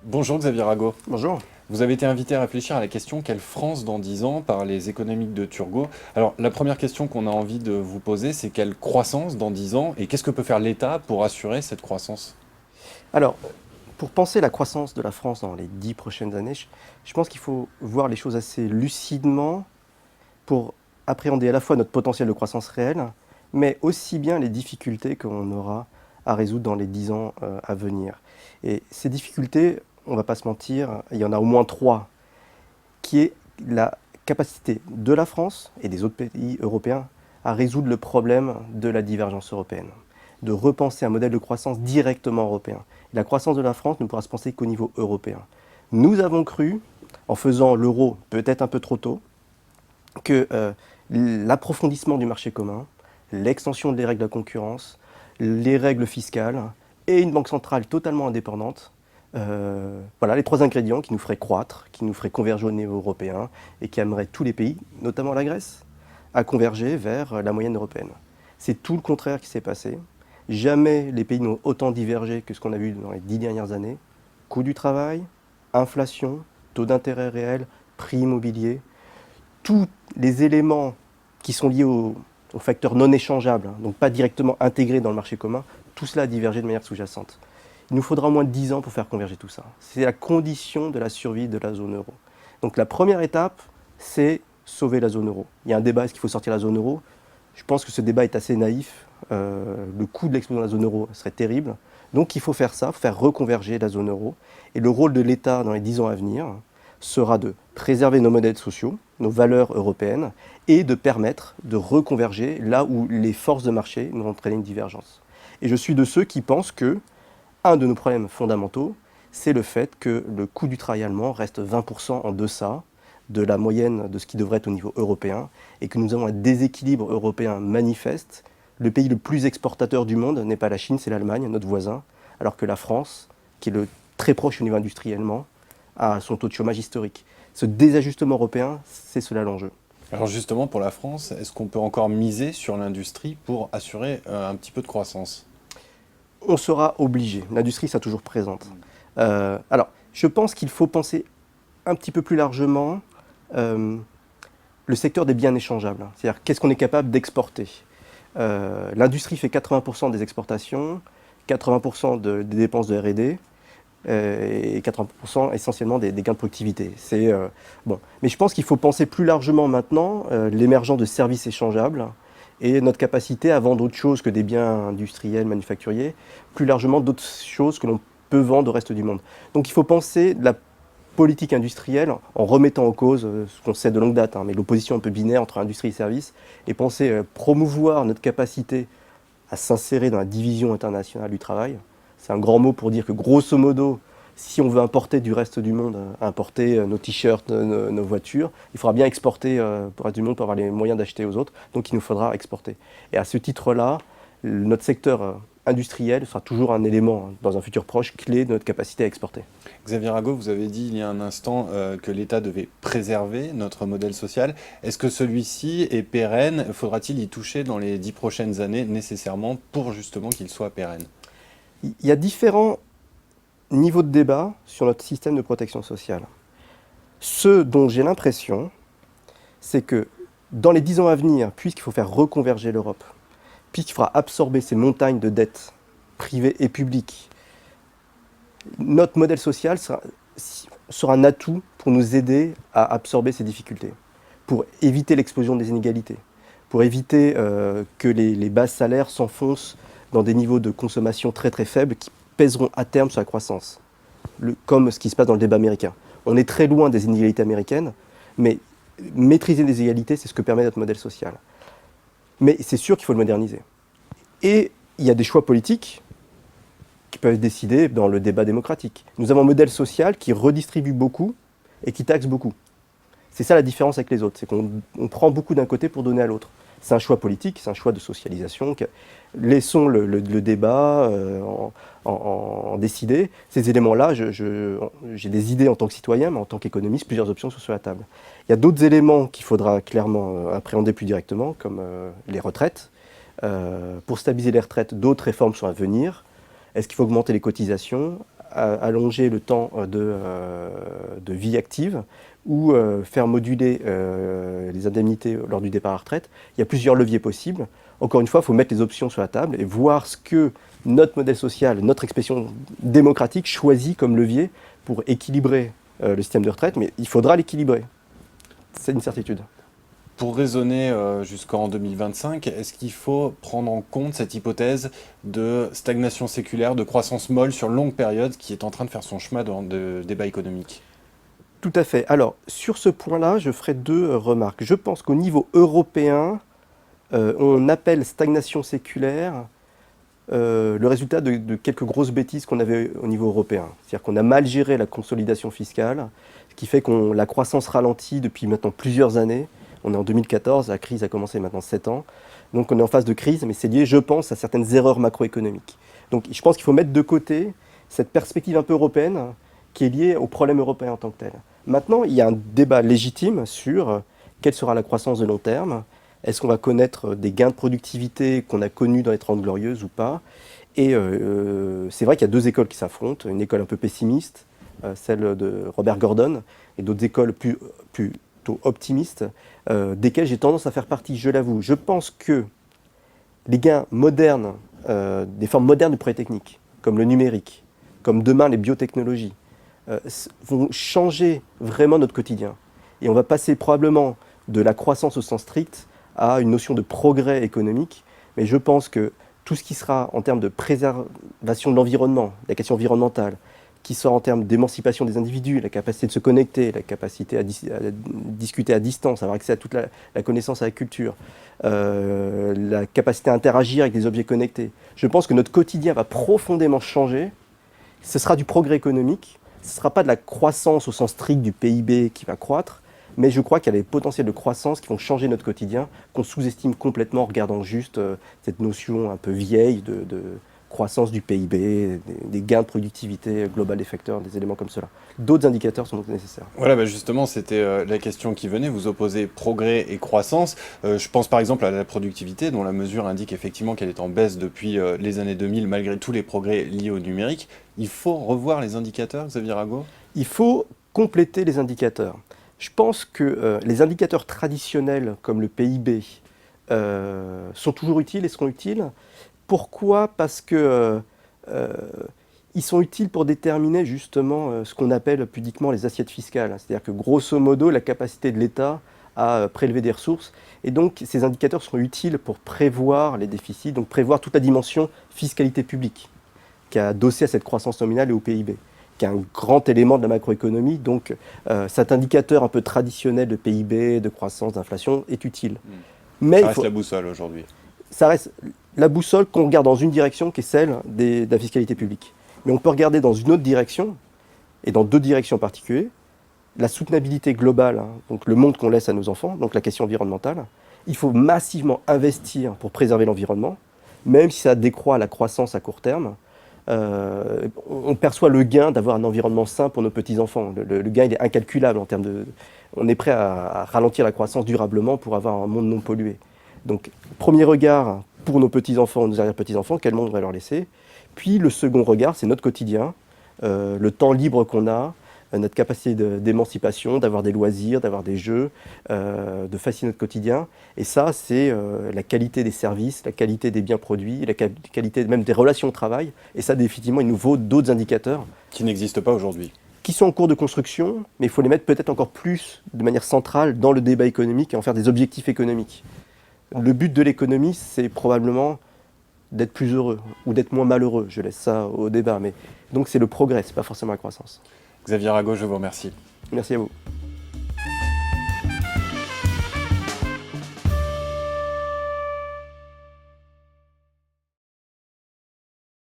Bonjour Xavier Rago. Bonjour. Vous avez été invité à réfléchir à la question quelle France dans 10 ans par les économiques de Turgot. Alors la première question qu'on a envie de vous poser, c'est quelle croissance dans 10 ans et qu'est-ce que peut faire l'État pour assurer cette croissance? Alors, pour penser la croissance de la France dans les 10 prochaines années, je pense qu'il faut voir les choses assez lucidement pour appréhender à la fois notre potentiel de croissance réelle, mais aussi bien les difficultés qu'on aura à résoudre dans les 10 ans à venir. Et ces difficultés, on ne va pas se mentir, il y en a au moins trois, qui est la capacité de la France et des autres pays européens à résoudre le problème de la divergence européenne, de repenser un modèle de croissance directement européen. La croissance de la France ne pourra se penser qu'au niveau européen. Nous avons cru, en faisant l'euro peut-être un peu trop tôt, que l'approfondissement du marché commun, l'extension des règles de la concurrence, les règles fiscales et une banque centrale totalement indépendante, voilà les trois ingrédients qui nous feraient croître, qui nous feraient converger au niveau européen et qui amèneraient tous les pays, notamment la Grèce, à converger vers la moyenne européenne. C'est tout le contraire qui s'est passé. Jamais les pays n'ont autant divergé que ce qu'on a vu dans les 10 dernières années. Coût du travail, inflation, taux d'intérêt réel, prix immobilier, tous les éléments qui sont liés aux facteurs non échangeables, donc pas directement intégrés dans le marché commun, tout cela a divergé de manière sous-jacente. Il nous faudra au moins 10 ans pour faire converger tout ça. C'est la condition de la survie de la zone euro. Donc la première étape, c'est sauver la zone euro. Il y a un débat, est-ce qu'il faut sortir la zone euro? Je pense que ce débat est assez naïf. Le coût de l'explosion de la zone euro serait terrible. Donc il faut faire ça, faire reconverger la zone euro. Et le rôle de l'État dans les 10 ans à venir sera de préserver nos modèles sociaux, nos valeurs européennes, et de permettre de reconverger là où les forces de marché nous ont entraîné une divergence. Et je suis de ceux qui pensent que un de nos problèmes fondamentaux, c'est le fait que le coût du travail allemand reste 20% en deçà de la moyenne de ce qui devrait être au niveau européen, et que nous avons un déséquilibre européen manifeste. Le pays le plus exportateur du monde n'est pas la Chine, c'est l'Allemagne, notre voisin, alors que la France, qui est très proche au niveau industriellement, a son taux de chômage historique. Ce désajustement européen, c'est cela l'enjeu. Alors justement pour la France, est-ce qu'on peut encore miser sur l'industrie pour assurer un petit peu de croissance? On sera obligé. L'industrie sera toujours présente. Alors, je pense qu'il faut penser un petit peu plus largement le secteur des biens échangeables. C'est-à-dire, qu'est-ce qu'on est capable d'exporter? L'industrie fait 80% des exportations, 80% des dépenses de R&D, et 80% essentiellement des gains de productivité. Bon. Mais je pense qu'il faut penser plus largement maintenant l'émergence de services échangeables et notre capacité à vendre autre chose que des biens industriels, manufacturiers, plus largement d'autres choses que l'on peut vendre au reste du monde. Donc il faut penser la politique industrielle en remettant en cause ce qu'on sait de longue date, mais l'opposition un peu binaire entre industrie et services, et penser promouvoir notre capacité à s'insérer dans la division internationale du travail. C'est un grand mot pour dire que grosso modo, si on veut importer du reste du monde, importer nos t-shirts, nos voitures, il faudra bien exporter pour le reste du monde pour avoir les moyens d'acheter aux autres. Donc il nous faudra exporter. Et à ce titre-là, notre secteur industriel sera toujours un élément, dans un futur proche, clé de notre capacité à exporter. Xavier Rago, vous avez dit il y a un instant que l'État devait préserver notre modèle social. Est-ce que celui-ci est pérenne? Faudra-t-il y toucher dans les 10 prochaines années nécessairement pour justement qu'il soit pérenne? Il y a différents niveaux de débat sur notre système de protection sociale. Ce dont j'ai l'impression, c'est que dans les 10 ans à venir, puisqu'il faut faire reconverger l'Europe, puisqu'il faudra absorber ces montagnes de dettes privées et publiques, notre modèle social sera un atout pour nous aider à absorber ces difficultés, pour éviter l'explosion des inégalités, pour éviter que les bas salaires s'enfoncent dans des niveaux de consommation très très faibles qui pèseront à terme sur la croissance, comme ce qui se passe dans le débat américain. On est très loin des inégalités américaines, mais maîtriser les inégalités, c'est ce que permet notre modèle social. Mais c'est sûr qu'il faut le moderniser. Et il y a des choix politiques qui peuvent être décidés dans le débat démocratique. Nous avons un modèle social qui redistribue beaucoup et qui taxe beaucoup. C'est ça la différence avec les autres, c'est qu'on prend beaucoup d'un côté pour donner à l'autre. C'est un choix politique, c'est un choix de socialisation. Laissons le débat en décider. Ces éléments-là, j'ai des idées en tant que citoyen, mais en tant qu'économiste, plusieurs options sont sur la table. Il y a d'autres éléments qu'il faudra clairement appréhender plus directement, comme les retraites. Pour stabiliser les retraites, d'autres réformes sont à venir. Est-ce qu'il faut augmenter les cotisations? allonger le temps de vie active ou faire moduler les indemnités lors du départ à la retraite. Il y a plusieurs leviers possibles. Encore une fois, il faut mettre les options sur la table et voir ce que notre modèle social, notre expression démocratique choisit comme levier pour équilibrer le système de retraite, mais il faudra l'équilibrer. C'est une certitude. Pour raisonner jusqu'en 2025, est-ce qu'il faut prendre en compte cette hypothèse de stagnation séculaire, de croissance molle sur longue période qui est en train de faire son chemin dans le débat économique? Tout à fait. Alors, sur ce point-là, je ferai deux remarques. Je pense qu'au niveau européen, on appelle stagnation séculaire le résultat de quelques grosses bêtises qu'on avait au niveau européen. C'est-à-dire qu'on a mal géré la consolidation fiscale, ce qui fait que la croissance ralentit depuis maintenant plusieurs années. On est en 2014, la crise a commencé maintenant 7 ans. Donc on est en phase de crise, mais c'est lié, je pense, à certaines erreurs macroéconomiques. Donc je pense qu'il faut mettre de côté cette perspective un peu européenne qui est liée aux problèmes européens en tant que tel. Maintenant, il y a un débat légitime sur quelle sera la croissance de long terme. Est-ce qu'on va connaître des gains de productivité qu'on a connus dans les 30 Glorieuses ou pas? Et c'est vrai qu'il y a deux écoles qui s'affrontent. Une école un peu pessimiste, celle de Robert Gordon, et d'autres écoles plutôt optimistes, desquelles j'ai tendance à faire partie, je l'avoue. Je pense que les gains modernes, des formes modernes du progrès technique, comme le numérique, comme demain les biotechnologies, vont changer vraiment notre quotidien. Et on va passer probablement de la croissance au sens strict à une notion de progrès économique. Mais je pense que tout ce qui sera en termes de préservation de l'environnement, la question environnementale, qui sera en termes d'émancipation des individus, la capacité de se connecter, la capacité à discuter à distance, avoir accès à toute la connaissance, à la culture, la capacité à interagir avec des objets connectés. Je pense que notre quotidien va profondément changer. Ce sera du progrès économique, ce ne sera pas de la croissance au sens strict du PIB qui va croître, mais je crois qu'il y a des potentiels de croissance qui vont changer notre quotidien, qu'on sous-estime complètement en regardant juste cette notion un peu vieille de croissance du PIB, des gains de productivité globale des facteurs, des éléments comme cela. D'autres indicateurs sont donc nécessaires. Voilà, justement, c'était la question qui venait. Vous opposez progrès et croissance. Je pense par exemple à la productivité, dont la mesure indique effectivement qu'elle est en baisse depuis les années 2000, malgré tous les progrès liés au numérique. Il faut revoir les indicateurs, Xavier Rago? Il faut compléter les indicateurs. Je pense que les indicateurs traditionnels, comme le PIB, sont toujours utiles et seront utiles. Pourquoi? Parce que ils sont utiles pour déterminer justement ce qu'on appelle pudiquement les assiettes fiscales. C'est-à-dire que grosso modo, la capacité de l'État à prélever des ressources. Et donc, ces indicateurs seront utiles pour prévoir les déficits, donc prévoir toute la dimension fiscalité publique, qui est adossée à cette croissance nominale et au PIB, qui est un grand élément de la macroéconomie. Donc, cet indicateur un peu traditionnel de PIB, de croissance, d'inflation est utile. Mais ça reste la boussole aujourd'hui. Ça reste la boussole qu'on regarde dans une direction qui est celle de la fiscalité publique. Mais on peut regarder dans une autre direction, et dans deux directions en particulier, la soutenabilité globale, donc le monde qu'on laisse à nos enfants, donc la question environnementale. Il faut massivement investir pour préserver l'environnement, même si ça décroît la croissance à court terme. On perçoit le gain d'avoir un environnement sain pour nos petits-enfants. Le gain, il est incalculable en termes de... On est prêt à ralentir la croissance durablement pour avoir un monde non pollué. Donc, premier regard pour nos petits-enfants, nos arrière-petits-enfants, quel monde on va leur laisser. Puis le second regard, c'est notre quotidien, le temps libre qu'on a, notre capacité d'émancipation, d'avoir des loisirs, d'avoir des jeux, de faciliter notre quotidien. Et ça, c'est la qualité des services, la qualité des biens produits, la qualité même des relations au travail. Et ça, définitivement, il nous faut d'autres indicateurs. Qui n'existent pas aujourd'hui. Qui sont en cours de construction, mais il faut les mettre peut-être encore plus de manière centrale dans le débat économique et en faire des objectifs économiques. Le but de l'économie, c'est probablement d'être plus heureux ou d'être moins malheureux. Je laisse ça au débat. Mais donc c'est le progrès, c'est pas forcément la croissance. Xavier Rago, je vous remercie. Merci à vous.